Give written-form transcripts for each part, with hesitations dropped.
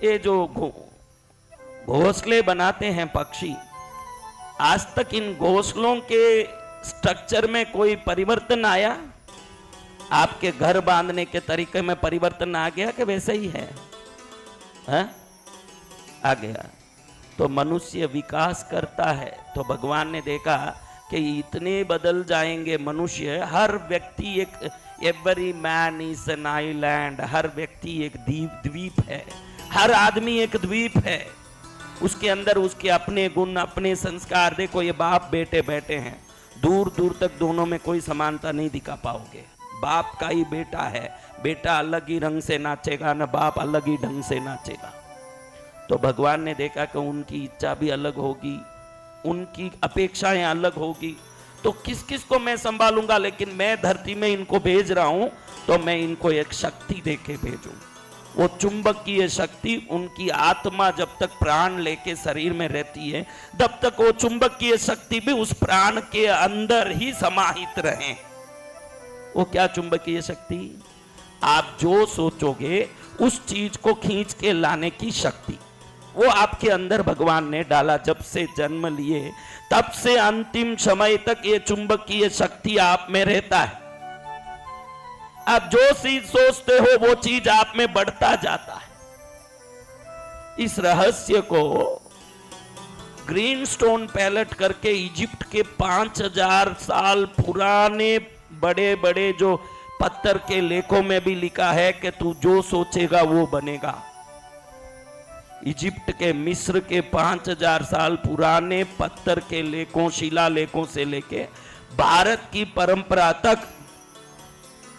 ये जो घोंसले बनाते हैं पक्षी, आज तक इन घोंसलों के स्ट्रक्चर में कोई परिवर्तन आया? आपके घर बांधने के तरीके में परिवर्तन आ गया कि वैसे ही है? आ गया। तो मनुष्य विकास करता है तो भगवान ने देखा कि इतने बदल जाएंगे मनुष्य। हर व्यक्ति एक, every man is an island, हर व्यक्ति एक द्वीप है, हर आदमी एक द्वीप है। उसके अंदर उसके अपने गुण, अपने संस्कार। देखो ये बाप बेटे बैठे हैं, दूर दूर तक दोनों में कोई समानता नहीं दिखा पाओगे। बाप का ही बेटा है, बेटा अलग ही रंग से नाचेगा ना, बाप अलग ही ढंग से नाचेगा। तो भगवान ने देखा कि उनकी इच्छा भी अलग होगी, उनकी अपेक्षाएं अलग होगी, तो किस किस को मैं संभालूंगा। लेकिन मैं धरती में इनको भेज रहा हूं तो मैं इनको एक शक्ति देके भेजूं। वो चुंबकीय शक्ति, उनकी आत्मा जब तक प्राण लेके शरीर में रहती है तब तक वो चुंबकीय शक्ति भी उस प्राण के अंदर ही समाहित रहे। वो क्या चुंबकीय शक्ति? आप जो सोचोगे उस चीज को खींच के लाने की शक्ति, वो आपके अंदर भगवान ने डाला। जब से जन्म लिए तब से अंतिम समय तक ये चुंबकीय शक्ति आप में रहता है। आप जो चीज सोचते हो वो चीज आप में बढ़ता जाता है। इस रहस्य को ग्रीन स्टोन पैलेट करके इजिप्ट के 5000 साल पुराने बड़े बड़े जो पत्थर के लेखों में भी लिखा है कि तू जो सोचेगा वो बनेगा। इजिप्ट के, मिस्र के 5000 साल पुराने पत्थर के लेखों, शिला लेखों से लेके भारत की परंपरा तक,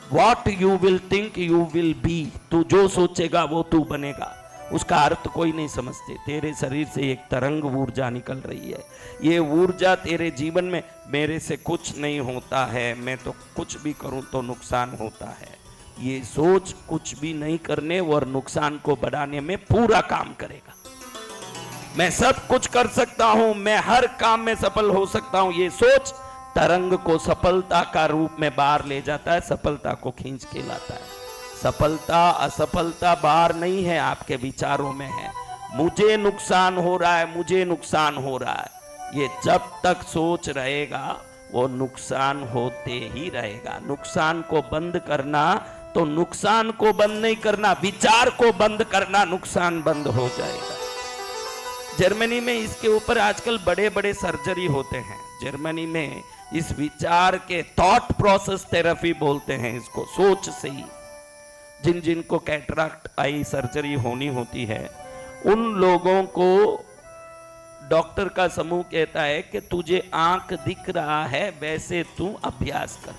What you will think you will be, तू जो सोचेगा वो तू बनेगा। उसका अर्थ कोई नहीं समझते। तेरे शरीर से एक तरंग ऊर्जा निकल रही है, ये ऊर्जा तेरे जीवन में, मेरे से कुछ नहीं होता है, मैं तो कुछ भी करूं तो नुकसान होता है, ये सोच कुछ भी नहीं करने और नुकसान को बढ़ाने में पूरा काम करेगा। मैं सब कुछ कर सकता हूं, मैं हर काम में सफल हो सकता हूं, ये सोच तरंग को सफलता का रूप में बाहर ले जाता है, सफलता को खींच के लाता है। सफलता असफलता बाहर नहीं है, आपके विचारों में है। मुझे नुकसान हो रहा है, मुझे नुकसान हो रहा है, ये जब तक सोच रहेगा वो नुकसान होते ही रहेगा। नुकसान को बंद करना तो नुकसान को बंद नहीं करना, विचार को बंद करना, नुकसान बंद हो जाएगा। जर्मनी में इसके ऊपर आजकल बड़े बड़े सर्जरी होते हैं। जर्मनी में इस विचार के थॉट प्रोसेस थेरेपी बोलते हैं इसको। सोच से ही जिन जिन को कैटरेक्ट आई सर्जरी होनी होती है, उन लोगों को डॉक्टर का समूह कहता है कि तुझे आंख दिख रहा है वैसे तू अभ्यास कर।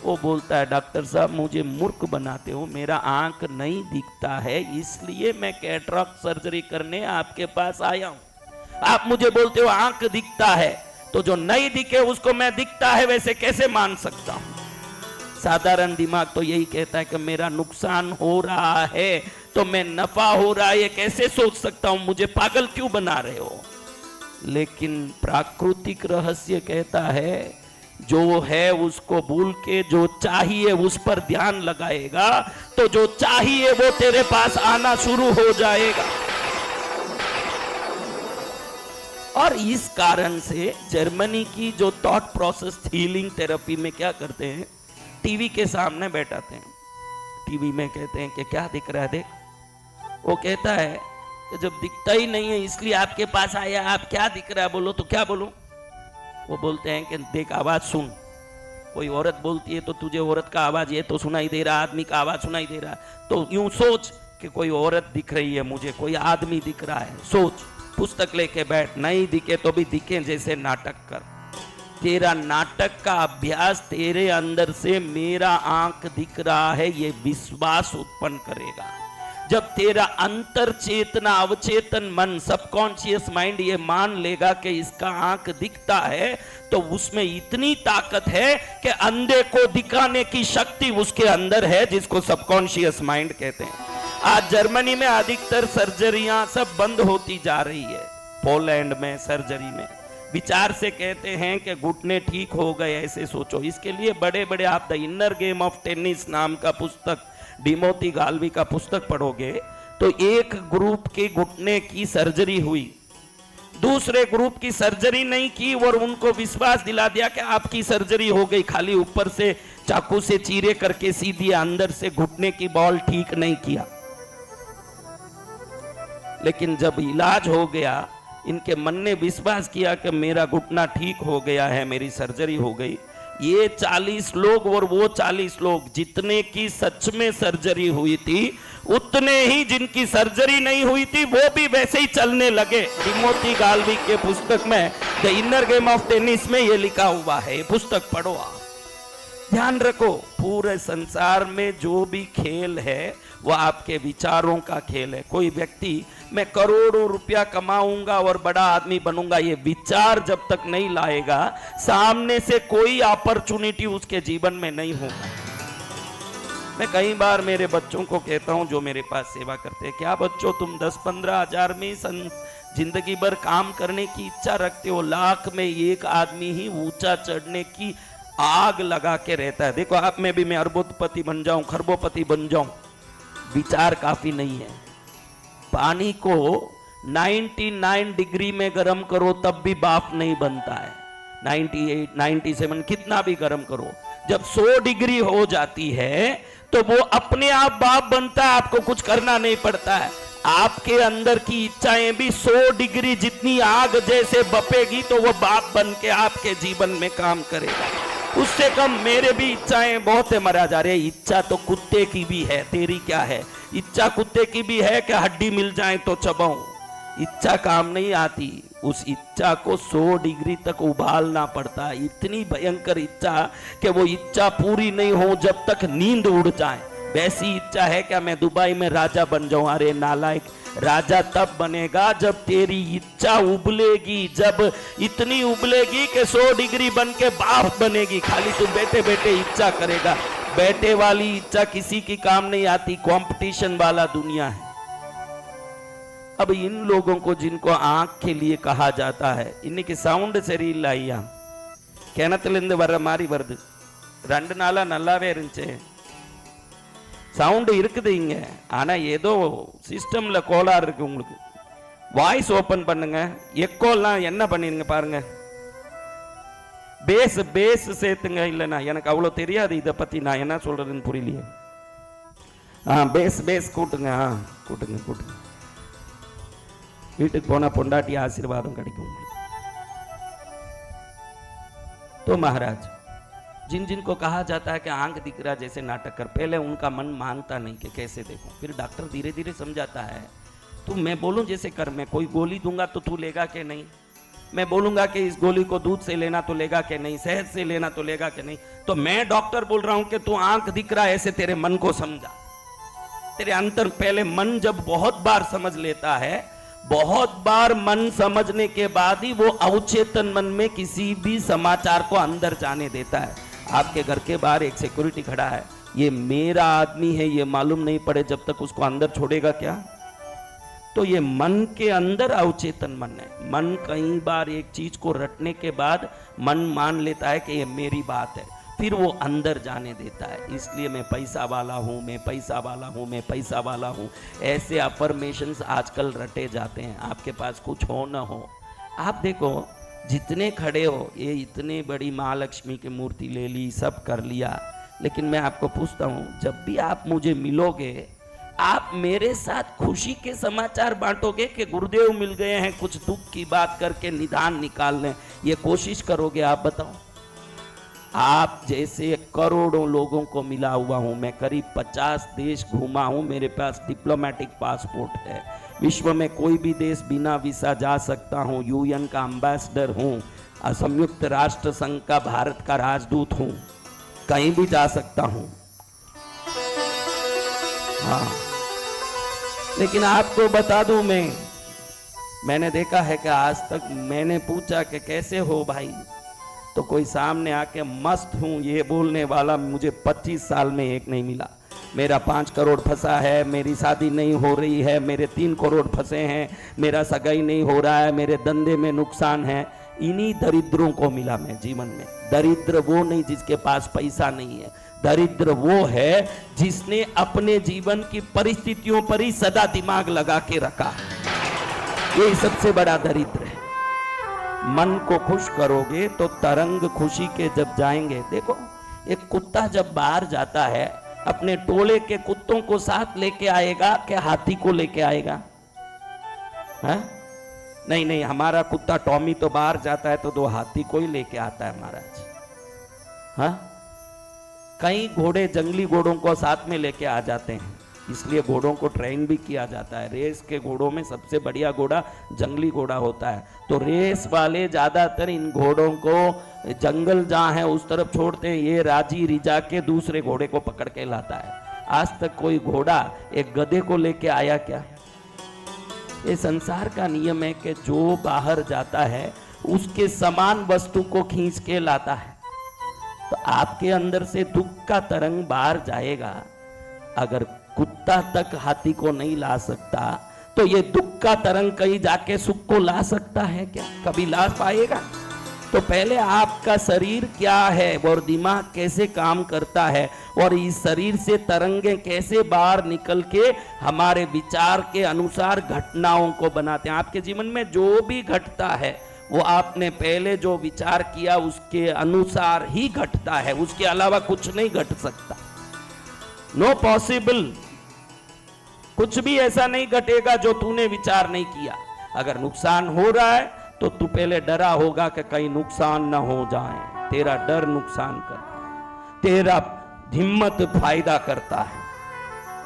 वो बोलता है डॉक्टर साहब मुझे मूर्ख बनाते हो, मेरा आंख नहीं दिखता है इसलिए मैं कैटरेक्ट सर्जरी करने आपके पास आया हूं। आप मुझे बोलते हो आंख दिखता है, तो जो नहीं दिखे उसको मैं दिखता है वैसे कैसे मान सकता हूं? साधारण दिमाग तो यही कहता है कि मेरा नुकसान हो रहा है तो मैं नफा हो रहा है ये कैसे सोच सकता हूं, मुझे पागल क्यों बना रहे हो? लेकिन प्राकृतिक रहस्य कहता है जो है उसको भूल के जो चाहिए उस पर ध्यान लगाएगा तो जो चाहिए वो तेरे पास आना शुरू हो जाएगा। और इस कारण से जर्मनी की जो थॉट प्रोसेस हीलिंग थेरेपी में क्या करते हैं, टीवी के सामने बैठाते हैं, टीवी में कहते हैं कि क्या दिख रहा है देख। वो कहता है कि जब दिखता ही नहीं है इसलिए आपके पास आया, आप क्या दिख रहा है बोलो, तो क्या बोलो? वो बोलते हैं कि देख आवाज सुन, कोई औरत बोलती है तो तुझे औरत का आवाज ये तो सुनाई दे रहा, आदमी का आवाज सुनाई दे रहा, तो यूं सोच कि कोई औरत दिख रही है मुझे, कोई आदमी दिख रहा है, सोच, पुस्तक लेके बैठ, नहीं दिखे तो भी दिखे जैसे नाटक कर। तेरा नाटक का अभ्यास तेरे अंदर से मेरा आंख दिख रहा है ये विश्वास उत्पन्न करेगा। जब तेरा अंतर चेतना, अवचेतन मन, सबकॉन्शियस माइंड ये मान लेगा कि इसका आंख दिखता है तो उसमें इतनी ताकत है कि अंधे को दिखाने की शक्ति उसके अंदर है, जिसको सबकॉन्शियस माइंड कहते हैं। आज जर्मनी में अधिकतर सर्जरियां सब बंद होती जा रही है। पोलैंड में सर्जरी में विचार से कहते हैं कि घुटने ठीक हो गए, ऐसे सोचो। इसके लिए बड़े बड़े, आप the inner game of tennis नाम का पुस्तक, डिमोती गाल्वी का पुस्तक पढ़ोगे तो एक ग्रुप के घुटने की सर्जरी हुई, दूसरे ग्रुप की सर्जरी नहीं की और उनको विश्वास दिला दिया कि आपकी सर्जरी हो गई, खाली ऊपर से चाकू से चीरे करके सी दिया, अंदर से घुटने की बॉल ठीक नहीं किया। लेकिन जब इलाज हो गया, इनके मन ने विश्वास किया कि मेरा घुटना ठीक हो गया है, मेरी सर्जरी हो गई। ये 40 लोग और वो 40 लोग, जितने की सच में सर्जरी हुई थी उतने ही जिनकी सर्जरी नहीं हुई थी वो भी वैसे ही चलने लगे। टिमोथी गाल्वी के पुस्तक में the inner game of tennis में ये लिखा हुआ है, ये पुस्तक पढ़ो आप। ध्यान रखो, पूरे संसार में जो भी खेल है वो आपके विचारों का खेल है। कोई व्यक्ति मैं करोड़ों रुपया कमाऊंगा और बड़ा आदमी बनूंगा, ये विचार जब तक नहीं लाएगा, सामने से कोई अपॉर्चुनिटी उसके जीवन में नहीं होगा। मैं कई बार मेरे बच्चों को कहता हूं जो मेरे पास सेवा करते हैं, क्या बच्चों तुम 10-15 हजार में जिंदगी भर काम करने की इच्छा रखते हो, लाख में एक आदमी ही ऊंचा चढ़ने की आग लगा के रहता है। देखो आप में भी मैं अरबोपति बन जाऊं, खरबोपति बन जाऊं, विचार काफी नहीं है। पानी को 99 डिग्री में गर्म करो तब भी भाप नहीं बनता है, 98, 97 कितना भी गर्म करो, जब 100 डिग्री हो जाती है तो वो अपने आप भाप बनता है, आपको कुछ करना नहीं पड़ता है। आपके अंदर की इच्छाएं भी 100 डिग्री जितनी आग जैसे बपेगी तो वो भाप बन के आपके जीवन में काम करेगा। उससे कम मेरे भी इच्छाएं बहुत है, मरा जा रहे। इच्छा तो कुत्ते की भी है, तेरी क्या है? इच्छा कुत्ते की भी है कि हड्डी मिल जाए तो चबाऊं। इच्छा काम नहीं आती, उस इच्छा को 100 डिग्री तक उबालना पड़ता है। इतनी भयंकर इच्छा कि वो इच्छा पूरी नहीं हो जब तक नींद उड़ जाए। वैसी इच्छा है क्या मैं दुबई में राजा बन जाऊं? अरे नालायक, राजा तब बनेगा जब तेरी इच्छा उबलेगी, जब इतनी उबलेगी कि 100 डिग्री बन के भाप बनेगी। खाली तू बैठे बैठे इच्छा करेगा, बैठे वाली इच्छा किसी की काम नहीं आती, कंपटीशन वाला दुनिया है। अब इन लोगों को जिनको आंख के लिए कहा जाता है, इनकी சவுண்ட் சரியில்லை ஐயா, கிணத்துலேருந்து வர்ற மாதிரி வருது, 2 நாளா நல்லாவே இருந்துச்சு, சவுண்ட் இருக்குது இங்க, ஆனா ஏதோ சிஸ்டம்ல கோளாறு இருக்கு. உங்களுக்கு வாய்ஸ் ஓபன் பண்ணுங்க, எக்கோலாம் என்ன பண்ணிருங்க பாருங்க, பேஸ் பேஸ் சேர்த்துங்க. இல்லைனா எனக்கு அவ்வளோ தெரியாது இதை பத்தி, நான் என்ன சொல்றதுன்னு புரியலையே. பேஸ் பேஸ் கூட்டுங்க, கூட்டுங்க கூட்டுங்க. வீட்டுக்கு போனா பொண்டாட்டி आशीर्वादம் கிடைக்கும் உங்களுக்கு. तो महाराज, जिन जिन को कहा जाता है कि आंख दिख रहा जैसे नाटक कर, पहले उनका मन मानता नहीं कि कैसे देखूं, फिर डॉक्टर धीरे धीरे समझाता है तू मैं बोलूं जैसे कर, मैं कोई गोली दूंगा तो तू लेगा कि नहीं, मैं बोलूंगा कि इस गोली को दूध से लेना तो लेगा कि नहीं, शहद से लेना तो लेगा कि नहीं, तो मैं डॉक्टर बोल रहा हूं कि तू आंख दिख रहा है ऐसे तेरे मन को समझा। तेरे अंतर, पहले मन जब बहुत बार समझ लेता है, बहुत बार मन समझने के बाद ही वो अवचेतन मन में किसी भी समाचार को अंदर जाने देता है। आपके घर के बाहर एक सिक्योरिटी खड़ा है, ये मेरा आदमी है ये मालूम नहीं पड़े जब तक उसको अंदर छोड़ेगा क्या? तो ये मन के अंदर अवचेतन मन है। मन कई बार एक चीज को रटने के बाद मन मान लेता है कि ये मेरी बात है, फिर वो अंदर जाने देता है। इसलिए मैं पैसा वाला हूँ, मैं पैसा वाला हूँ, मैं पैसा वाला हूँ, ऐसे अफर्मेशंस आजकल रटे जाते हैं। आपके पास कुछ हो न हो, आप देखो जितने खड़े हो, ये इतनी बड़ी महालक्ष्मी की मूर्ति ले ली, सब कर लिया, लेकिन मैं आपको पूछता हूँ, जब भी आप मुझे मिलोगे आप मेरे साथ खुशी के समाचार बांटोगे कि गुरुदेव मिल गए हैं, कुछ दुख की बात करके निदान निकाल लें, ये कोशिश करोगे? आप बताओ। आप जैसे करोड़ों लोगों को मिला हुआ हूं, मैं करीब 50 देश घूमा हूं, मेरे पास डिप्लोमेटिक पासपोर्ट है, विश्व में कोई भी देश बिना वीसा जा सकता हूं, यूएन का एम्बेसडर हूं, संयुक्त राष्ट्र संघ का भारत का राजदूत हूं, कहीं भी जा सकता हूं। हाँ, लेकिन आपको बता दूं, मैंने देखा है कि आज तक मैंने पूछा कि कैसे हो भाई, तो कोई सामने आके मस्त हूं ये बोलने वाला मुझे 25 साल में एक नहीं मिला। मेरा 5 करोड़ फंसा है, मेरी शादी नहीं हो रही है, मेरे 3 करोड़ फंसे हैं, मेरा सगाई नहीं हो रहा है, मेरे धंधे में नुकसान है, इन्हीं दरिद्रों को मिला मैं जीवन में। दरिद्र वो नहीं जिसके पास पैसा नहीं है, दरिद्र वो है जिसने अपने जीवन की परिस्थितियों पर ही सदा दिमाग लगा के रखा है। ये सबसे बड़ा दरिद्र है। मन को खुश करोगे तो तरंग खुशी के जब जाएंगे। देखो, एक कुत्ता जब बाहर जाता है अपने टोले के कुत्तों को साथ लेके आएगा कि हाथी को लेके आएगा? है? नहीं नहीं, हमारा कुत्ता टॉमी तो बाहर जाता है तो 2 हाथी को ही लेके आता है महाराज। हाँ, कई घोड़े जंगली घोड़ों को साथ में लेके आ जाते हैं, इसलिए घोड़ों को ट्रेन भी किया जाता है। रेस के घोड़ों में सबसे बढ़िया घोड़ा जंगली घोड़ा होता है। तो रेस वाले ज्यादातर इन घोड़ों को जंगल जहां है उस तरफ छोड़ते हैं, ये राजी रिजा के दूसरे घोड़े को पकड़ के लाता है। आज तक कोई घोड़ा एक गधे को लेके आया क्या? ये संसार का नियम है कि जो बाहर जाता है उसके समान वस्तु को खींच के लाता है। तो आपके अंदर से दुख का तरंग बाहर जाएगा। अगर कुत्ता तक हाथी को नहीं ला सकता तो ये दुख का तरंग कहीं जाके सुख को ला सकता है क्या? कभी ला पाएगा? तो पहले आपका शरीर क्या है और दिमाग कैसे काम करता है और इस शरीर से तरंगे कैसे बाहर निकल के हमारे विचार के अनुसार घटनाओं को बनाते हैं। आपके जीवन में जो भी घटता है वो आपने पहले जो विचार किया उसके अनुसार ही घटता है, उसके अलावा कुछ नहीं घट सकता। नो पॉसिबल, कुछ भी ऐसा नहीं घटेगा जो तूने विचार नहीं किया। अगर नुकसान हो रहा है तो तू पहले डरा होगा कि कहीं नुकसान ना हो जाए। तेरा डर नुकसान कर, तेरा हिम्मत फायदा करता है।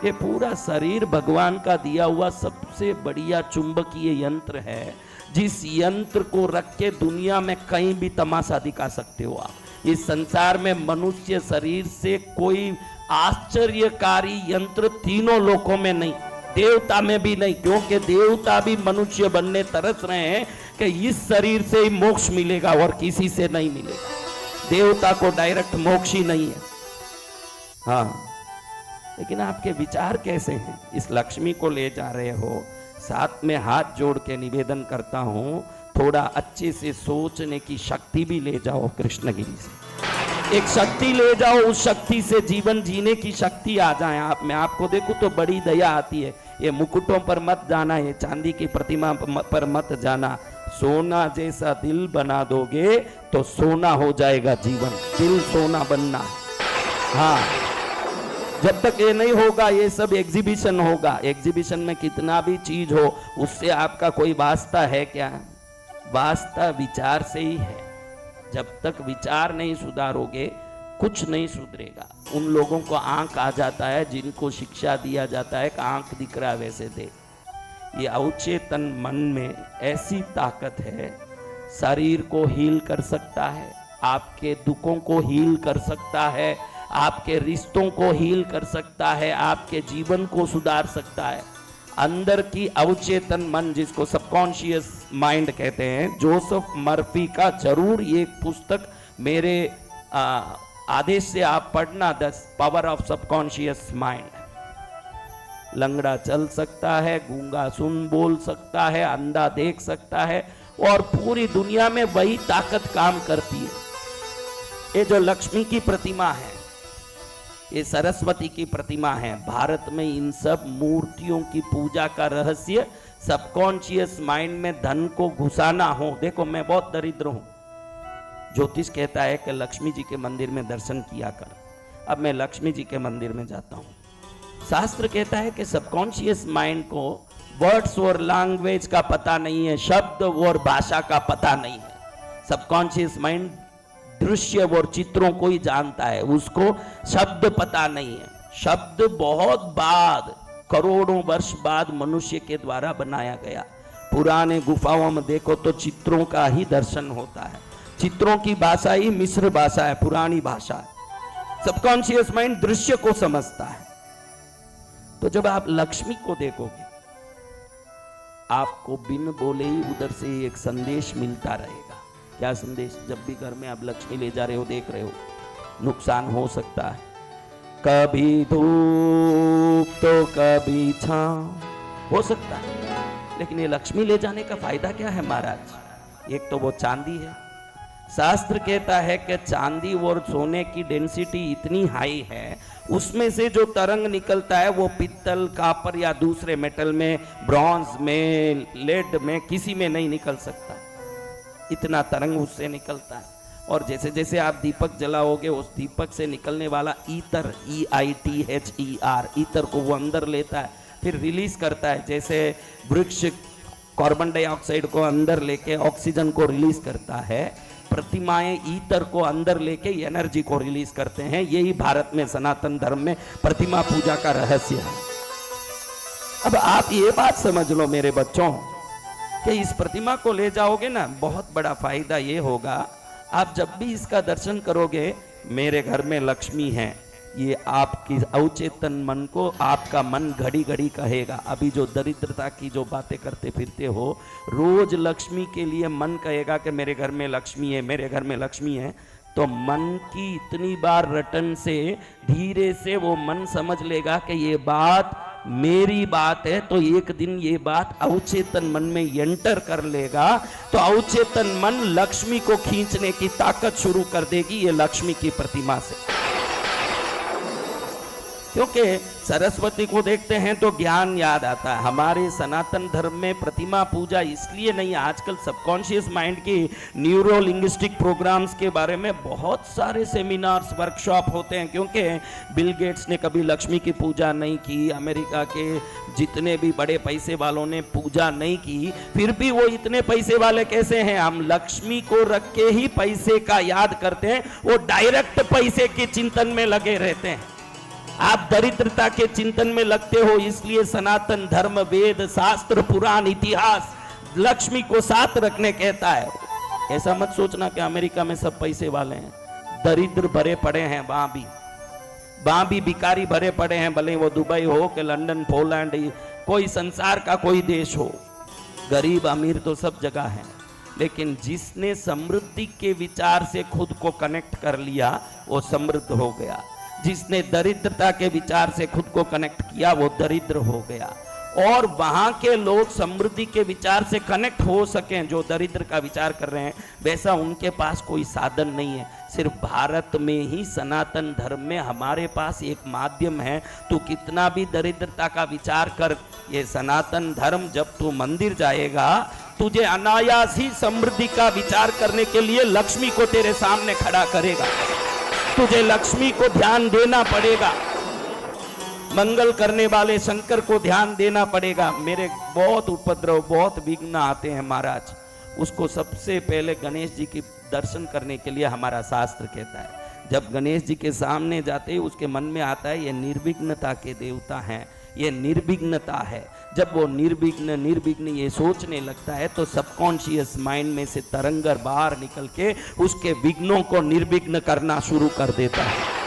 ये पूरा शरीर भगवान का दिया हुआ सबसे बढ़िया चुंबकीय यंत्र है, जिस यंत्र को रख के दुनिया में कहीं भी तमाशा दिखा सकते हो आप। इस संसार में मनुष्य शरीर से कोई आश्चर्यकारी यंत्र तीनों लोकों में नहीं, देवता में भी नहीं, क्योंकि देवता भी मनुष्य बनने तरस रहे हैं कि इस शरीर से ही मोक्ष मिलेगा और किसी से नहीं मिलेगा। देवता को डायरेक्ट मोक्ष ही नहीं है। हाँ, लेकिन आपके विचार कैसे हैं? इस लक्ष्मी को ले जा रहे हो, साथ में हाथ जोड़ के निवेदन करता हूं थोड़ा अच्छे से सोचने की शक्ति भी ले जाओ कृष्णगिरी से। एक शक्ति ले जाओ, उस शक्ति से जीवन जीने की शक्ति आ जाए आप में। आपको देखो तो बड़ी दया आती है। ये मुकुटों पर मत जाना, ये चांदी की प्रतिमा पर मत जाना। सोना जैसा दिल बना दोगे तो सोना हो जाएगा जीवन। दिल सोना बनना। हाँ, जब तक ये नहीं होगा ये सब एग्जीबिशन होगा। एग्जीबिशन में कितना भी चीज हो उससे आपका कोई वास्ता है क्या? वास्ता विचार से ही है। जब तक विचार नहीं सुधारोगे कुछ नहीं सुधरेगा। उन लोगों को आंख आ जाता है जिनको शिक्षा दिया जाता है कि आंख दिख रहा है वैसे देख। ये अवचेतन मन में ऐसी ताकत है, शरीर को हील कर सकता है, आपके दुखों को हील कर सकता है, आपके रिश्तों को हील कर सकता है, आपके जीवन को सुधार सकता है। अंदर की अवचेतन मन, जिसको सबकॉन्शियस माइंड कहते हैं, जोसेफ मर्फी का जरूर ये पुस्तक मेरे आदेश से आप पढ़ना, the power of subconscious mind. लंगड़ा चल सकता है, गूंगा सुन बोल सकता है, अंधा देख सकता है, और पूरी दुनिया में वही ताकत काम करती है। ये जो लक्ष्मी की प्रतिमा है, ये सरस्वती की प्रतिमा है। भारत में इन सब मूर्तियों की पूजा का रहस्य सबकॉन्शियस माइंड में धन को घुसाना हो। देखो, मैं बहुत दरिद्र हूं। ज्योतिष कहता है कि लक्ष्मी जी के मंदिर में दर्शन किया कर। अब मैं लक्ष्मी जी के मंदिर में जाता हूं। शास्त्र कहता है कि सबकॉन्शियस माइंड को वर्ड्स और लैंग्वेज का पता नहीं है, शब्द और भाषा का पता नहीं है। सबकॉन्शियस माइंड दृश्य और चित्रों को ही जानता है, उसको शब्द पता नहीं है। शब्द बहुत बाद, करोड़ों वर्ष बाद मनुष्य के द्वारा बनाया गया। पुराने गुफाओं में देखो तो चित्रों का ही दर्शन होता है। चित्रों की भाषा ही मिस्र भाषा है, पुरानी भाषा है। सबकॉन्शियस माइंड दृश्य को समझता है। तो जब आप लक्ष्मी को देखोगे, आपको बिन बोले ही उधर से एक संदेश मिलता रहेगा। क्या संदेश? जब भी घर में आप लक्ष्मी ले जा रहे हो, देख रहे हो नुकसान हो सकता है, कभी धूप तो कभी छांव हो सकता है, लेकिन ये लक्ष्मी ले जाने का फायदा क्या है महाराज? एक तो वो चांदी है, शास्त्र कहता है कि चांदी और सोने की डेंसिटी इतनी हाई है, उसमें से जो तरंग निकलता है वो पित्तल, कापर या दूसरे मेटल में, ब्रॉन्ज में, लेड में, किसी में नहीं निकल सकता। इतना तरंग उससे निकलता है। और जैसे जैसे आप दीपक जलाओगे, उस दीपक से निकलने वाला ईतर, EITHER, ईतर को वो अंदर लेता है, फिर रिलीज करता है। जैसे वृक्ष कार्बन डाइऑक्साइड को अंदर लेके ऑक्सीजन को रिलीज करता है, प्रतिमाएं ईतर को अंदर लेके एनर्जी को रिलीज करते हैं। यही भारत में सनातन धर्म में प्रतिमा पूजा का रहस्य है। अब आप ये बात समझ लो मेरे बच्चों, कि इस प्रतिमा को ले जाओगे ना, बहुत बड़ा फायदा ये होगा, आप जब भी इसका दर्शन करोगे, मेरे घर में लक्ष्मी है, ये आपकी अवचेतन मन को आपका मन घड़ी घड़ी कहेगा। अभी जो दरिद्रता की जो बातें करते फिरते हो, रोज लक्ष्मी के लिए मन कहेगा कि मेरे घर में लक्ष्मी है, मेरे घर में लक्ष्मी है। तो मन की इतनी बार रटन से धीरे से वो मन समझ लेगा कि ये बात मेरी बात है। तो एक दिन ये बात अवचेतन मन में एंटर कर लेगा, तो अवचेतन मन लक्ष्मी को खींचने की ताकत शुरू कर देगी, ये लक्ष्मी की प्रतिमा से। क्योंकि सरस्वती को देखते हैं तो ज्ञान याद आता है। हमारे सनातन धर्म में प्रतिमा पूजा इसलिए नहीं, आजकल सबकॉन्शियस माइंड की न्यूरो लिंग्विस्टिक प्रोग्राम्स के बारे में बहुत सारे सेमिनार्स, वर्कशॉप होते हैं। क्योंकि बिल गेट्स ने कभी लक्ष्मी की पूजा नहीं की, अमेरिका के जितने भी बड़े पैसे वालों ने पूजा नहीं की, फिर भी वो इतने पैसे वाले कैसे हैं? हम लक्ष्मी को रख के ही पैसे का याद करते हैं, वो डायरेक्ट पैसे के चिंतन में लगे रहते हैं। आप दरिद्रता के चिंतन में लगते हो, इसलिए सनातन धर्म, वेद, शास्त्र, पुराण, इतिहास लक्ष्मी को साथ रखने कहता है। ऐसा मत सोचना कि अमेरिका में सब पैसे वाले हैं, दरिद्र भरे पड़े हैं, वहां भी भिखारी भरे पड़े हैं, भले वो दुबई हो कि लंदन, पोलैंड, कोई संसार का कोई देश हो, गरीब अमीर तो सब जगह है। लेकिन जिसने समृद्धि के विचार से खुद को कनेक्ट कर लिया, वो समृद्ध हो गया। जिसने दरिद्रता के विचार से खुद को कनेक्ट किया, वो दरिद्र हो गया। और वहां के लोग समृद्धि के विचार से कनेक्ट हो सकें, जो दरिद्र का विचार कर रहे हैं, वैसा उनके पास कोई साधन नहीं है। सिर्फ भारत में ही सनातन धर्म में हमारे पास एक माध्यम है। तू कितना भी दरिद्रता का विचार कर, ये सनातन धर्म, जब तू मंदिर जाएगा, तुझे अनायास ही समृद्धि का विचार करने के लिए लक्ष्मी को तेरे सामने खड़ा करेगा। तुझे लक्ष्मी को ध्यान देना पड़ेगा, मंगल करने वाले शंकर को ध्यान देना पड़ेगा। मेरे बहुत उपद्रव, बहुत विघ्न आते हैं महाराज, उसको सबसे पहले गणेश जी की दर्शन करने के लिए हमारा शास्त्र कहता है, जब गणेश जी के सामने जाते ही उसके मन में आता है, ये निर्विघ्नता के देवता हैं, ये निर्विघ्नता है। जब वो निर्विघ्न ये सोचने लगता है, तो सबकॉन्शियस माइंड में से तरंगर बाहर निकल के उसके विघ्नों को निर्विघ्न करना शुरू कर देता है।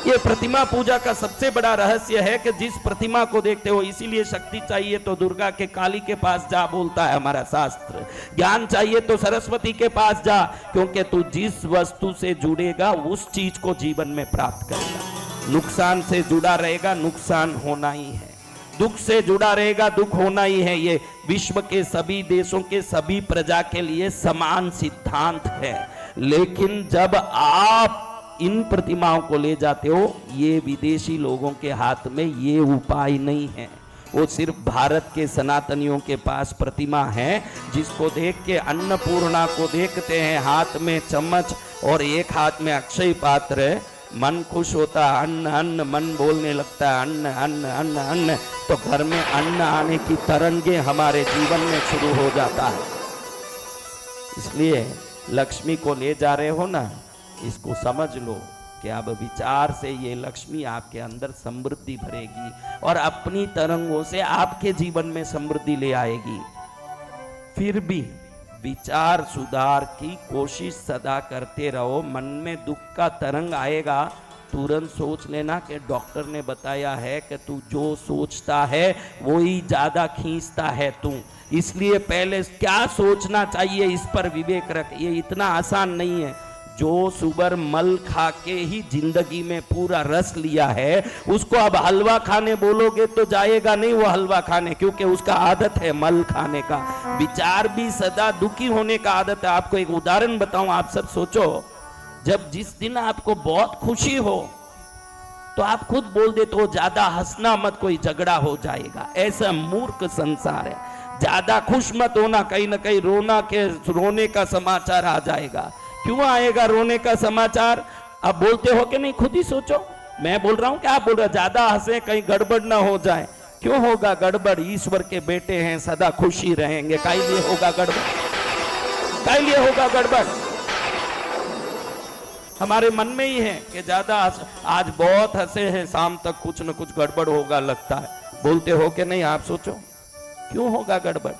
ये प्रतिमा पूजा का सबसे बड़ा रहस्य है कि जिस प्रतिमा को देखते हो, इसीलिए शक्ति चाहिए तो दुर्गा के, काली के पास जा बोलता है हमारा शास्त्र। ज्ञान चाहिए तो सरस्वती के पास जा, क्योंकि तू जिस वस्तु से जुड़ेगा उस चीज को जीवन में प्राप्त करेगा। नुकसान से जुड़ा रहेगा, नुकसान होना ही है। दुख से जुड़ा रहेगा, दुख होना ही है। ये विश्व के सभी देशों के सभी प्रजा के लिए समान सिद्धांत है। लेकिन जब आप इन प्रतिमाओं को ले जाते हो, ये विदेशी लोगों के हाथ में ये उपाय नहीं है। वो सिर्फ भारत के सनातनियों के पास प्रतिमा है, जिसको देख के अन्नपूर्णा को देखते हैं, हाथ में चम्मच और एक हाथ में अक्षय पात्र, मन खुश होता है, अन्न अन्न, मन बोलने लगता है अन्न अन्न अन्न अन्न, तो घर में अन्न आने की तरंगे हमारे जीवन में शुरू हो जाता है। इसलिए लक्ष्मी को ले जा रहे हो ना, इसको समझ लो कि अब विचार से ये लक्ष्मी आपके अंदर समृद्धि भरेगी और अपनी तरंगों से आपके जीवन में समृद्धि ले आएगी। फिर भी विचार सुधार की कोशिश सदा करते रहो। मन में दुख का तरंग आएगा, तुरंत सोच लेना कि डॉक्टर ने बताया है कि तू जो सोचता है वो ही ज्यादा खींचता है तू, इसलिए पहले क्या सोचना चाहिए इस पर विवेक रख। ये इतना आसान नहीं है। जो सुबर मल खा के ही जिंदगी में पूरा रस लिया है, उसको अब हलवा खाने बोलोगे तो जाएगा नहीं वो हलवा खाने, क्योंकि उसका आदत है मल खाने का। विचार भी सदा दुखी होने का आदत है। आपको एक उदाहरण बताऊं, आप सब सोचो, जब जिस दिन आपको बहुत खुशी हो तो आप खुद बोल देते हो ज्यादा हंसना मत, कोई झगड़ा हो जाएगा। ऐसा मूर्ख संसार है। ज्यादा खुश मत होना, कहीं ना कहीं रोने का समाचार आ जाएगा। क्यों आएगा रोने का समाचार? अब बोलते हो कि नहीं, खुद ही सोचो। मैं बोल रहा हूं कि आप बोल रहे ज्यादा हंसे कहीं गड़बड़ ना हो जाए। क्यों होगा गड़बड़? ईश्वर के बेटे हैं, सदा खुशी रहेंगे। काहे लिए होगा गड़बड़? काहे लिए होगा गड़बड़? हमारे मन में ही है कि ज्यादा आज बहुत हंसे हैं, शाम तक कुछ न कुछ गड़बड़ होगा लगता है। बोलते हो कि नहीं? आप सोचो क्यों होगा गड़बड़?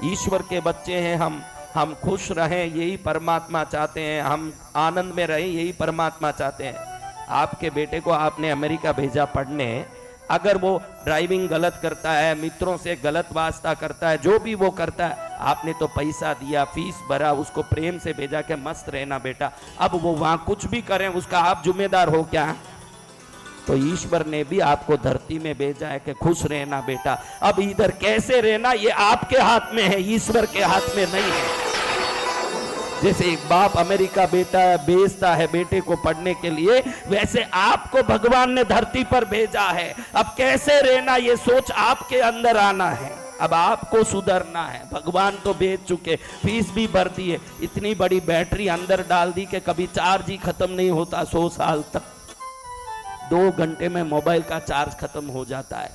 ईश्वर के बच्चे हैं हम खुश रहें यही परमात्मा चाहते हैं, हम आनंद में रहें यही परमात्मा चाहते हैं। आपके बेटे को आपने अमेरिका भेजा पढ़ने, अगर वो ड्राइविंग गलत करता है, मित्रों से गलत वास्ता करता है, जो भी वो करता है, आपने तो पैसा दिया, फीस भरा, उसको प्रेम से भेजा कि मस्त रहना बेटा। अब वो वहां कुछ भी करें उसका आप जिम्मेदार हो क्या? तो ईश्वर ने भी आपको धरती में भेजा है कि खुश रहना बेटा। अब इधर कैसे रहना ये आपके हाथ में है, ईश्वर के हाथ में नहीं है। जैसे एक बाप अमेरिका बेटा भेजता है बेटे को पढ़ने के लिए, वैसे आपको भगवान ने धरती पर भेजा है। अब कैसे रहना ये सोच आपके अंदर आना है। अब आपको सुधरना है। भगवान तो भेज चुके, फीस भी भर दिए, इतनी बड़ी बैटरी अंदर डाल दी कि कभी चार्ज ही खत्म नहीं होता 100 साल तक। 2 घंटे में मोबाइल का चार्ज खत्म हो जाता है,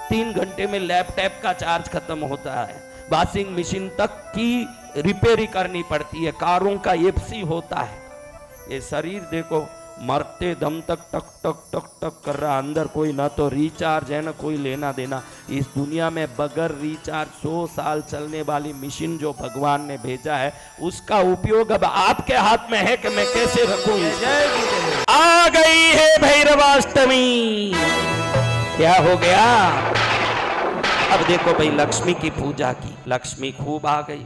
3 घंटे में लैपटॉप का चार्ज खत्म होता है, वॉशिंग मशीन तक की रिपेयरी करनी पड़ती है, कारों का एफसी होता है। ये शरीर देखो मरते दम तक टक टक टक टक कर रहा, अंदर कोई ना तो रिचार्ज है ना कोई लेना देना। इस दुनिया में बगैर रिचार्ज 100 साल चलने वाली मशीन जो भगवान ने भेजा है, उसका उपयोग अब आपके हाथ में है कि मैं कैसे रखूं। आ गई है भैरवाष्टमी। क्या हो गया? अब देखो भाई, लक्ष्मी की पूजा की, लक्ष्मी खूब आ गई,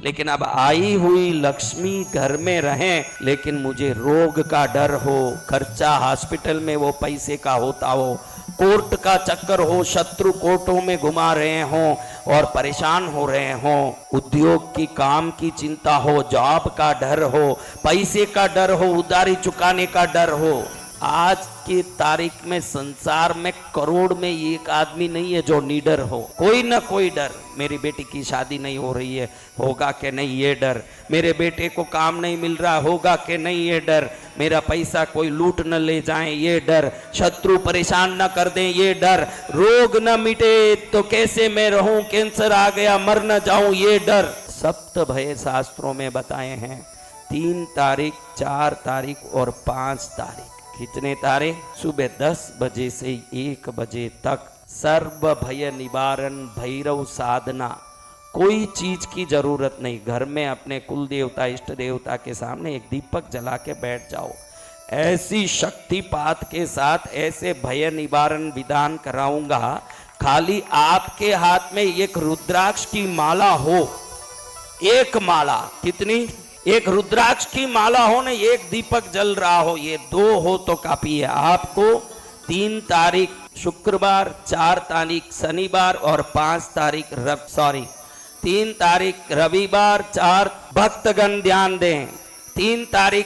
लेकिन अब आई हुई लक्ष्मी घर में रहें, लेकिन मुझे रोग का डर हो, खर्चा हॉस्पिटल में वो पैसे का होता हो, कोर्ट का चक्कर हो, शत्रु कोर्टों में घुमा रहे हों और परेशान हो रहे हों, उद्योग की काम की चिंता हो, जॉब का डर हो, पैसे का डर हो, उधारी चुकाने का डर हो। आज की तारीख में संसार में करोड़ में एक आदमी नहीं है जो निडर हो। कोई ना कोई डर। मेरी बेटी की शादी नहीं हो रही है, होगा कि नहीं ये डर। मेरे बेटे को काम नहीं मिल रहा, होगा कि नहीं ये डर। मेरा पैसा कोई लूट न ले जाए ये डर। शत्रु परेशान न कर दें ये डर। रोग न मिटे तो कैसे मैं रहूं, कैंसर आ गया मर न जाऊं ये डर। सप्त भय शास्त्रों में बताए हैं। 3 तारीख, 4 तारीख और 5 तारीख। कितने तारीख? सुबह 10 बजे से 1 बजे तक सर्व भय निवारण भैरव साधना। कोई चीज की जरूरत नहीं, घर में अपने कुल देवता इष्ट देवता के सामने एक दीपक जला के बैठ जाओ। ऐसी शक्तिपात के साथ ऐसे भय निवारण विधान कराऊंगा, खाली आपके हाथ में एक रुद्राक्ष की माला हो, एक माला। कितनी? एक रुद्राक्ष की माला हो ना, एक दीपक जल रहा हो, ये 2 हो तो काफी है। आपको 3 तारीख शुक्रवार, 4 तारीख शनिवार और 5 तारीख 3 तारीख रविवार, 4 भक्तगण ध्यान दें, 3 तारीख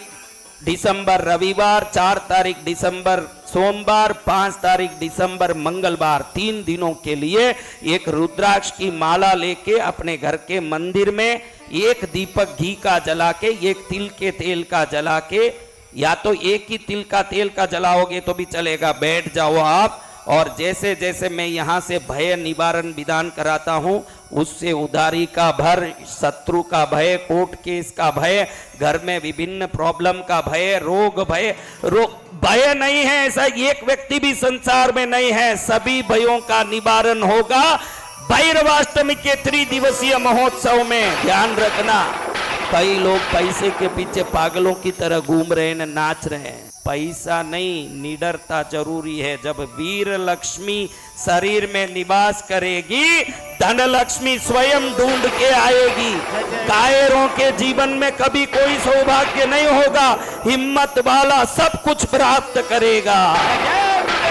दिसंबर रविवार, 4 तारीख दिसंबर सोमवार, 5 तारीख दिसंबर मंगलवार, 3 दिनों के लिए एक रुद्राक्ष की माला लेके अपने घर के मंदिर में एक दीपक घी का जला के, एक तिल के तेल का जला के, या तो एक ही तिल का तेल का जलाओगे तो भी चलेगा, बैठ जाओ आप। और जैसे जैसे मैं यहाँ से भय निवारण विधान कराता हूँ, उससे उधारी का भय, शत्रु का भय, कोर्ट केस का भय, घर में विभिन्न प्रॉब्लम का भय, रोग भय, भय नहीं है ऐसा एक व्यक्ति भी संसार में नहीं है। सभी भयों का निवारण होगा भैरवाष्टमी के 3 दिवसीय महोत्सव में। ध्यान रखना, कई लोग पैसे के पीछे पागलों की तरह घूम रहे हैं, नाच रहे हैं। पैसा नहीं, निडरता जरूरी है। जब वीर लक्ष्मी शरीर में निवास करेगी, धन लक्ष्मी स्वयं ढूंढ के आएगी। कायरों के जीवन में कभी कोई सौभाग्य नहीं होगा, हिम्मत वाला सब कुछ प्राप्त करेगा।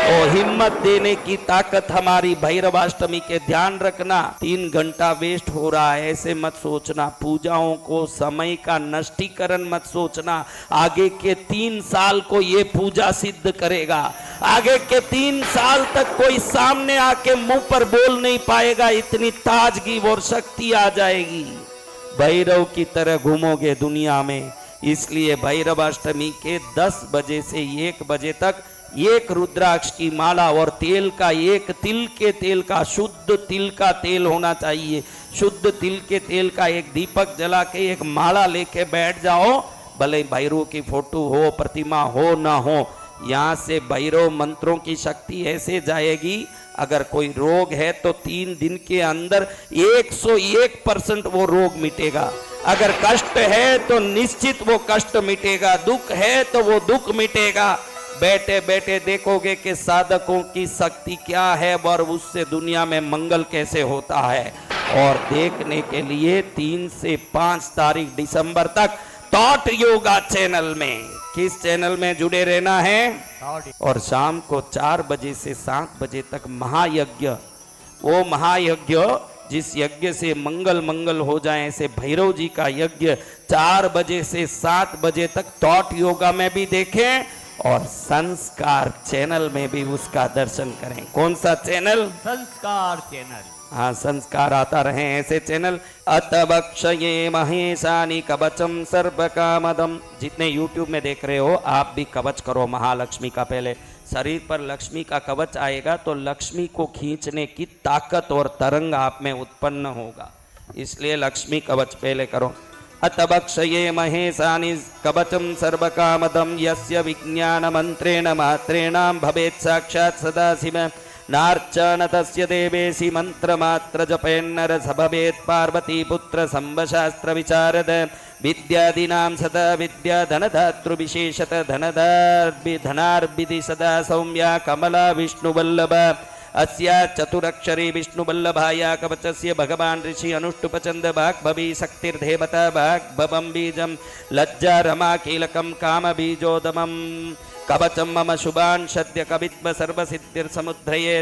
और हिम्मत देने की ताकत हमारी भैरवाष्टमी के ध्यान रखना। 3 घंटा वेस्ट हो रहा है ऐसे मत सोचना, पूजाओं को समय का नष्टीकरण मत सोचना। आगे के 3 साल को ये पूजा सिद्ध करेगा। आगे के 3 साल तक कोई सामने आके मुंह पर बोल नहीं पाएगा, इतनी ताजगी और शक्ति आ जाएगी। भैरव की तरह घूमोगे दुनिया में। इसलिए भैरवाष्टमी के 10 बजे से 1 बजे तक एक रुद्राक्ष की माला और तेल का, एक तिल के तेल का, शुद्ध तिल का तेल होना चाहिए। शुद्ध तिल के तेल का एक दीपक जला के एक माला लेके बैठ जाओ। भले भैरव की फोटो हो, प्रतिमा हो ना हो, यहाँ से भैरव मंत्रों की शक्ति ऐसे जाएगी। अगर कोई रोग है तो 3 दिन के अंदर 101% वो रोग मिटेगा। अगर कष्ट है तो निश्चित वो कष्ट मिटेगा। दुख है तो वो दुख मिटेगा। बैठे बैठे देखोगे कि साधकों की शक्ति क्या है और उससे दुनिया में मंगल कैसे होता है। और देखने के लिए 3 से 5 तारीख दिसंबर तक थॉट योगा चैनल में, किस चैनल में जुड़े रहना है। और शाम को 4 बजे से 7 बजे तक महायज्ञ, वो महायज्ञ जिस यज्ञ से मंगल हो जाए, ऐसे भैरव जी का यज्ञ 4 बजे से 7 बजे तक थॉट योगा में भी देखें और संस्कार चैनल में भी उसका दर्शन करें। कौन सा चैनल? संस्कार चैनल। हाँ, संस्कार आता रहे ऐसे चैनल। अतवक्षये महेशानी कवचम सर्वकामदम। जितने YouTube में देख रहे हो आप भी कवच करो महालक्ष्मी का। पहले शरीर पर लक्ष्मी का कवच आएगा तो लक्ष्मी को खींचने की ताकत और तरंग आप में उत्पन्न होगा। इसलिए लक्ष्मी कवच पहले करो। अतवक्षये महेशानि कवचम सर्वकामदम यस्य विज्ञान मंत्रेण मात्रेणाम भवेत् साक्षात् सदाशिव नार्चन तस्य देवेशि मंत्र मात्र जपेन्नर भवेत् पार्वती पुत्र संवशास्त्र विचारद विद्यादीनां सदा विद्या धनधातृ विशेषत धनार्बिधि सदा सौम्या कमला विष्णुवल्लभ अस्या चतुरक्षरी विष्णुवल्लभाया कवचस्य भगवान ऋषि अनुष्टुपचंद भाग्भवी शक्तिर्देवता भाग्भवं बीजं लज्जा रमा कीलकं काम बीजोदमं कवचं मम शुभान् सद्य कवित्व सर्वसिद्धिर्समुद्रये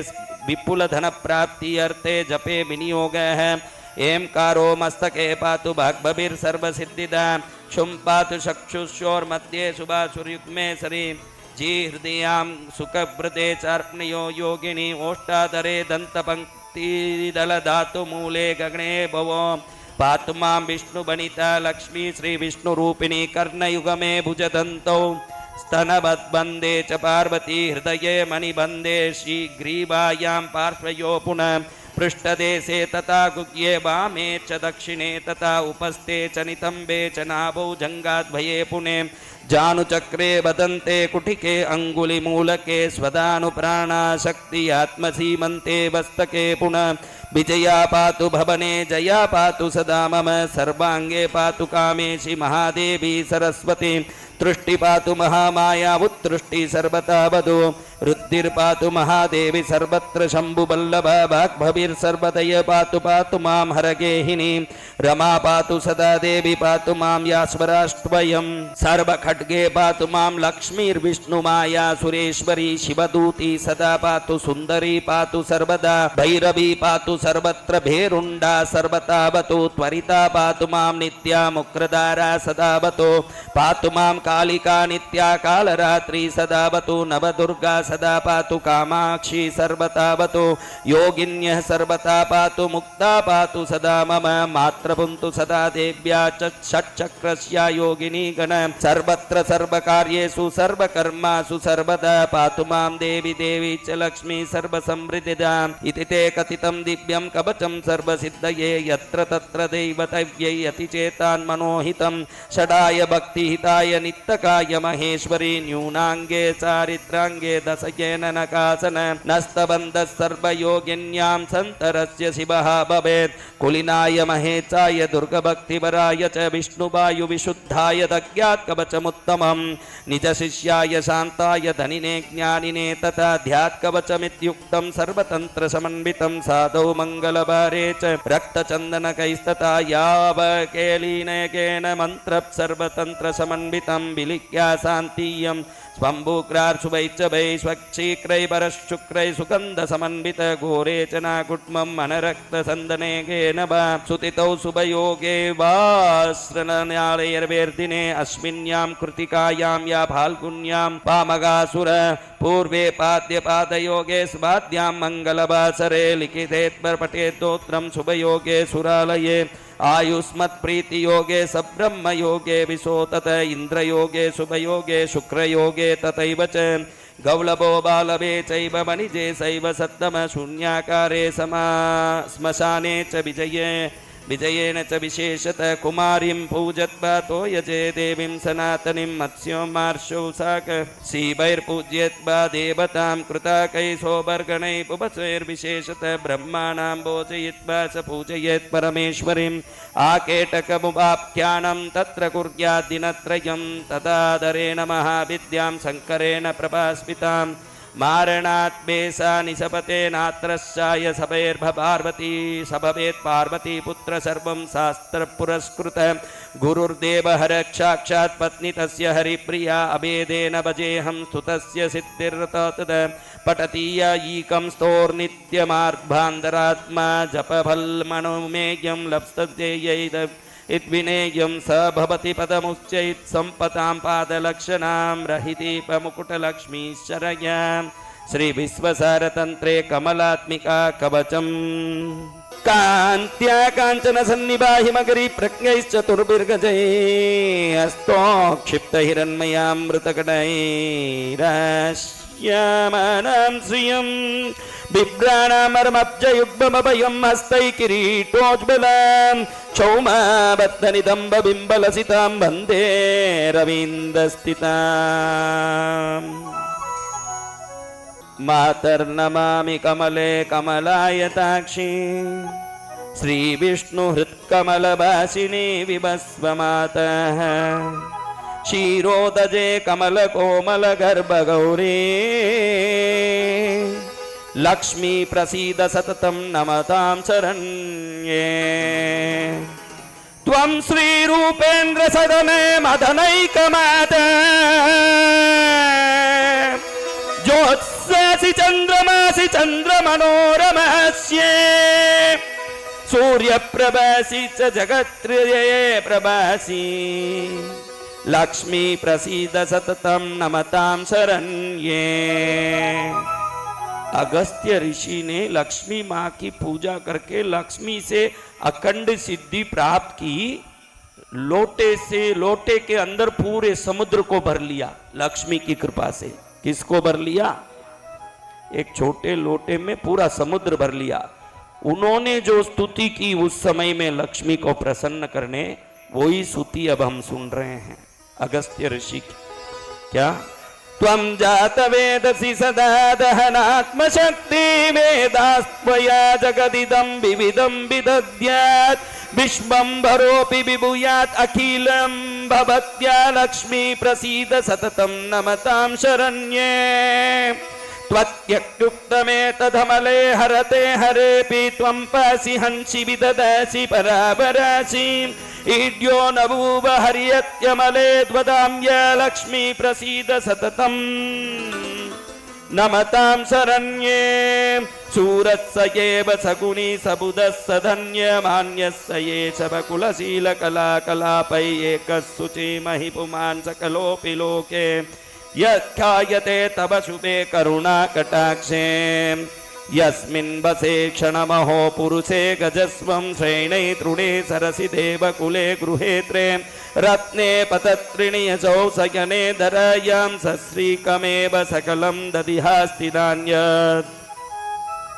विपुल धन प्राप्ति अर्थे जपे विनियोगः एमकारो मस्तके पातु भाग्भवीर्सर्वसिद्धिदा शुं पातु चक्षुष्योर्मध्ये शुभासुर्युग्मे सरी जी हृदयां सुखवृते चार्पणयो योगिनी ओष्टादरे दंतपंक्तिदल धातु मूले गगणे भवो पातु मां विष्णुबनिता लक्ष्मी श्री विष्णुरूपिणी कर्णयुगमे भुजदन्तौ स्तनवद्वन्दे च पार्वती हृदये मणिबन्धे श्रीग्रीवायां पार्श्वयो पुनः पृष्ठदेशे तथा गुह्ये वामे च दक्षिणे तथा उपस्थे च नितम्बे च नाभौ जङ्घाद्वये पुणे जानुचक्रे वदन्ते कुटिके अङ्गुलिमूलके स्वदानुप्राणा शक्ति आत्मसीमन्ते वस्तके पुनः विजया पातु भवने जया पातु सदा मम सर्वांगे पातु कामेशि महादेवी सरस्वती तृष्टि पातु महामाया उत्तृष्टि सर्वथा वधु रुद्धिर्पातु महादेवी सर्वत्र शंभुवल्लभा भाग्भवीर्सर्वदय पातु मां हरगेहिनी रमा पातु सदा देवी पातु मां यास्वराष्ट्वयं सर्वखड्गे पातु मां लक्ष्मीर्विष्णुमाया सुरेश्वरी शिवदूती सदा पातु सुंदरी पातु सर्वदा भैरवी पातु सर्वत्र भेरुंडा सर्वतावतु त्वरिता पातु मां नित्या मुक्रदारा सदावतु पातु मां कालिका नित्या कालरात्रि सदावतु नवदुर्गा सदा पातु कामाक्षी सर्वतावतु योगिन्यः सर्वता पातु मुक्ता पातु सदा मम मात्रपुन्तु सदा देव्या षट्चक्रस्या योगिनी गण सर्वत्र सर्वकार्येषु सर्वकर्मासु सर्वदा पातु मां देवी देवी च लक्ष्मी सर्वसमृद्धिदा इति ते कथितं दिव्यं कवचं सर्वसिद्धये यत्र तत्र दैवतव्यै अतिचेतान्मनोहितं षडाय भक्तिहिताय नित्यकाय महेश्वरी न्यूनांगे चारित्रांगे दशयेन नकासन नस्तबन्धः सर्वयोगिन्यां सन्तरस्य शिवः भवेत् कुलिनाय महेचा भक्ताय दुर्गभक्तिवराय च विष्णुवायु विशुद्धाय दज्ञात् कवचमुत्तमं निज शिष्याय शान्ताय धनिने ज्ञानिने तथा ध्यात् कवचमित्युक्तं सर्वतन्त्र समन्वितं साधौ मंगलवारे च रक्तचन्दनकैस्तथा यावकेलीनयकेन मन्त्रः सर्वतन्त्र समन्वितं विलिख्या शान्तियं स्वम्भुक्रार्शुभैश्चभै स्वक्षीक्रैपरशुक्रै सुगन्धसमन्वित घोरे च नाकुट्मम् अनरक्तसन्दनेकेन वा सुतितौ शुभयोगे वा श्रनन्यालैर्वेर्दिने अस्मिन्यां कृतिकायां या फाल्गुन्यां पामगासुर पूर्वे पाद्यपादयोगे स्वाद्यां मङ्गलवासरे लिखितेत्पठेत्स्तोत्रं शुभयोगे सुरालये आयुष्मत्प्रीतियोगे सब्रह्मयोगे विशो तत इन्द्रयोगे शुभयोगे शुक्रयोगे तथैव च गौलभो बालवे चैव वणिजे सैव सत्तम शून्याकारे श्मशाने च विजयेन च विशेषतः कुमारीं पूजत्वा तोयजे देवीं सनातनीं मत्स्यो मार्शौ साक शिवैर्पूज्यत्वा देवतां कृताकै सौवर्गणै पुबसैर्विशेषतः ब्रह्माणां भोजयित्वा स पूजयेत् परमेश्वरीम् आकेटकमुपाख्यानं तत्र कुर्यात् दिनत्रयं तदादरेण महाविद्यां शङ्करेण प्रभास्मिताम् मारणात् बेसा निशपते नात्रश्चाय सभैर्भपार्वती सभवेत् पार्वती पुत्र सर्वं शास्त्र पुरस्कृत गुरुर्देव हर साक्षात् पत्नी तस्य हरिप्रिया अभेदेन भजेऽहं स्तुतस्य सिद्धिर्तद पठतीयैकं स्तोर्नित्यमार्भान्तरात्मा जपफलमनुमेयं लप्स्तजेयैद इद्विनेयं स भवति पदमुच्चैत् सम्पतां पादलक्षणां रहितीपमुकुटलक्ष्मीश्चरयां श्री विश्वसारतन्त्रे कमलात्मिका कवचम् कान्त्या काञ्चन सन्निबाहिमगरी प्रज्ञैश्चतुर्भिर्गजैः हस्तोक्षिप्त हिरण्मयामृतकटैराश्यामानां श्रियं बिभ्राणामरमब्जयुग्ममभयं हस्तै किरीटोज्ज्वलां क्षौमाबद्धनिदम्बबिम्बलसितां वन्दे रवीन्द्रस्थिताम् मातर्नमामि कमले कमलायताक्षी श्रीविष्णुहृत्कमलवासिनी विभस्वमातः क्षीरोदजे कमलकोमलगर्भगौरी लक्ष्मी प्रसीद सततं नमतां शरण्ये त्वं श्रीरूपेन्द्र सदने मदनैकमाता ज्योत्स्नासि चन्द्रमासि चन्द्रमनोरमास्ये सूर्यप्रभासि च जगत्त्रये प्रभासि लक्ष्मी प्रसीद सततं नमतां शरण्ये। अगस्त्य ऋषि ने लक्ष्मी माँ की पूजा करके लक्ष्मी से अखंड सिद्धि प्राप्त की। लोटे के अंदर पूरे समुद्र को भर लिया लक्ष्मी की कृपा से। किसको भर लिया? एक छोटे लोटे में पूरा समुद्र भर लिया। उन्होंने जो स्तुति की उस समय में लक्ष्मी को प्रसन्न करने, वही स्तुति अब हम सुन रहे हैं अगस्त्य ऋषि की। क्या? त्वं जात वेदसि सदा दहनात्मशक्ति वेदास्त्वया जगदिदं विविधं विदद्यात् विश्वम्भरोऽपि विभूयात् अखिलं भवत्या लक्ष्मी प्रसीद सततं नमतां शरण्ये। त्वत्यक्युक्तमेतदमले हरते हरेऽपि त्वं पासि हंसि विददासि परापरासि ईड्यो नभूव हर्यत्यमले त्वदाम्य लक्ष्मी प्रसीद सततं नमतां शरण्ये। सूरत्स एव सगुणी सबुधः सधन्यमान्यस्य ये शवकुलशीलकलाकलापै एकः शुचिमहि पुमान् सकलोऽपि लोके यत्खायते तव शुभे करुणाकटाक्षे। यस्मिन् वसे क्षणमहो पुरुषे गजस्वं श्रेणै तृणे सरसि देवकुले गृहेत्रे रत्ने पतत्रिणि यशौ शयने धरायां सश्रीकमेव सकलं ददिहास्ति नान्यत्।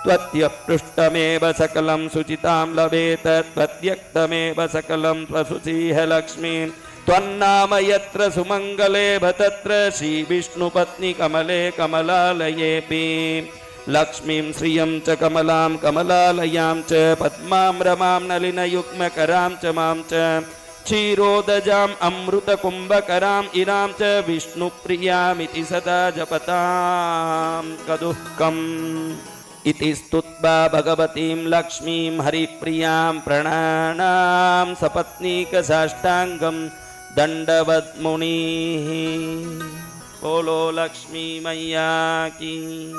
त्वत्यपृष्टमेव सकलं शुचितां लभेत त्वत्यक्तमेव सकलं त्वशुचिः लक्ष्मी। त्वन्नाम यत्र सुमङ्गले भतत्र श्रीविष्णुपत्नी कमले कमलालयेऽपि लक्ष्मीं श्रियं च कमलां कमलालयां च पद्मां रमां नलिनयुग्मकरां च मां च क्षीरोदजाम् अमृतकुम्भकराम् इरां च विष्णुप्रियामिति सदा जपतां कदुःकम् इति स्तुत्वा भगवतीं लक्ष्मीं हरिप्रियां प्रणानां सपत्नीकसाष्टाङ्गं दण्डवत् मुनिः। बोलो लक्ष्मी मैया की।